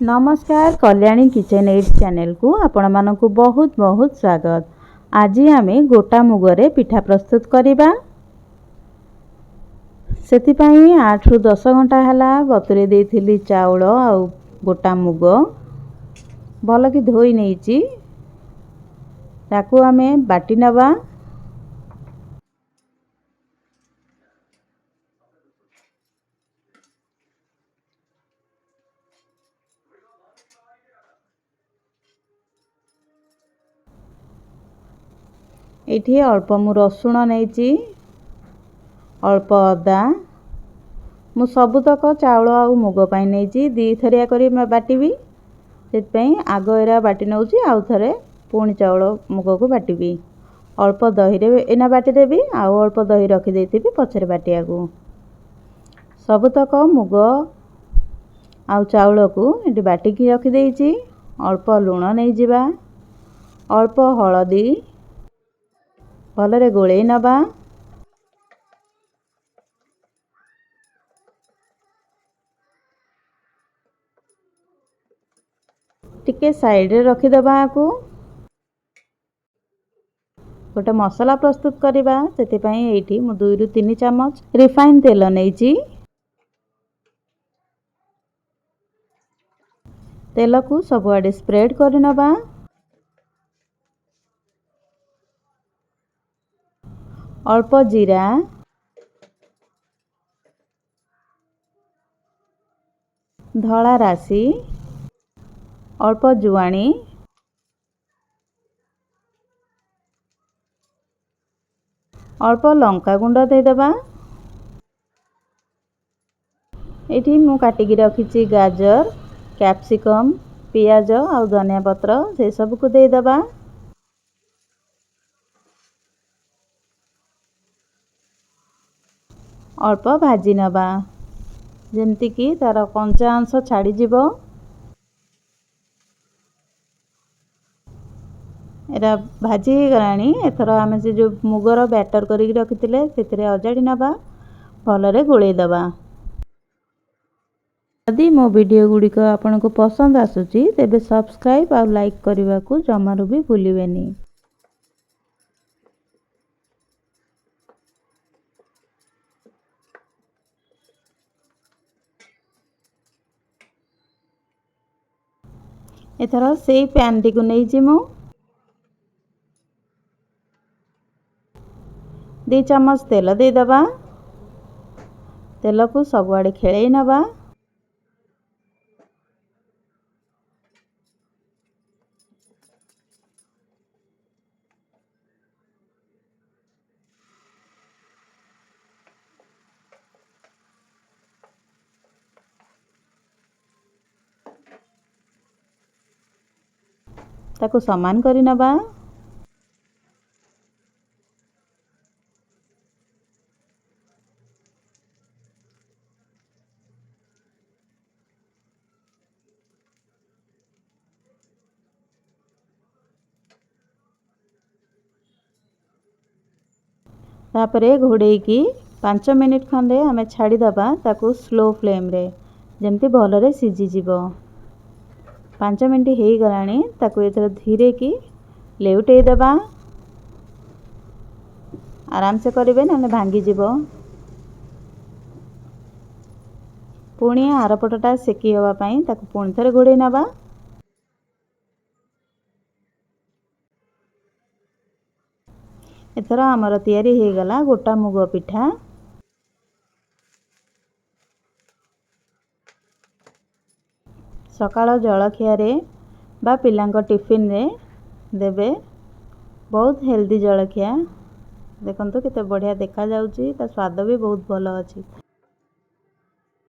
नमस्कार Kalyani kitchen add channel को आपण मानकु बहुत बहुत स्वागत। आज आमे गोटा मुगरे पिठा प्रस्तुत करिबा। सेति पई 8 रु 10 घंटा हला बतुरे देथिली चाउल आ गोटा मुग भल कि धोई नेछि। ताकू आमे बाटी नबा। एठी अल्प मु रसुण नेछि, अल्प अदा मु सबुतक चाउल आ मुग पाई नेछि। दी थरिया करी मैं बाटीबी, सेत पई आगो एरा बाटी नउछि। आउ थरे पुणी चाउल मुग को बाटीबी। अल्प दही रे एना बाटी देबी, आउ अल्प दही रखी देथिबी पछरे बाटिया को। सबुतक मुग आउ चाउल को एटी बाटी की रखी देछि। अल्प लूण नै जिबा, अल्प हळदी भलरे गोळेई नबा। टिके साइड रे रखी दबा। को गोटे मसला प्रस्तुत करिबा। सेति पई एठी मु 2 रु 3 चम्मच रिफाइन तेल नेछि। तेल को सब आडे स्प्रेड करि नबा। अल्प जीरा, धला राशि, अल्प जुआणी, अल्प लंका गुंड दे देबा। एठी मु काटी की रखिछि गाजर, कैप्सिकम, पियाज आ धनिया पत्र से सब को दे देबा। अल्प भाजी नबा जेमति कि तार कंचा अंश छाड़ी जीवो। एरा भाजी ही गलानी। एथर आमे से जो मुगर बैटर करी रखिथिले सेतिरे अजाडी नबा, भलरे गोळेई दबा। यदि मो वीडियो गुडी को आपन को पसंद आसुची तेबे सब्सक्राइब और लाइक करबा को जमारू भी भूलिबेनी। एथर से पैन टी को नै जिमु 2 चम्मच तेल दे दबा। तेल को सब आडे खेळेई नबा। ताको समान करी नबा। तापरे घोड़े की 5 मिनिट खंडे आमे छाड़ी दबा। ताको स्लो फ्लेम रे जेमती भलरे सिझी जीवो। 5 मिनिट हे गलानी। ताको एथर धीरे की लेउटेई दबा। आराम से करिवे नने भांगी जीवो। पुणी आरपटटा सेकी हवा पई ताको पुणी थरे घोड़ेई नबा। एथर हमर तयारी हे गला गोटा मुग पिठा। सकाळ जलखिया रे बा पिलांको टिफिन रे देबे। बहुत हेल्दी जलखिया। देखंतु केते बढ़िया देखा जाउची। ता स्वाद भी बहुत भलो अछि।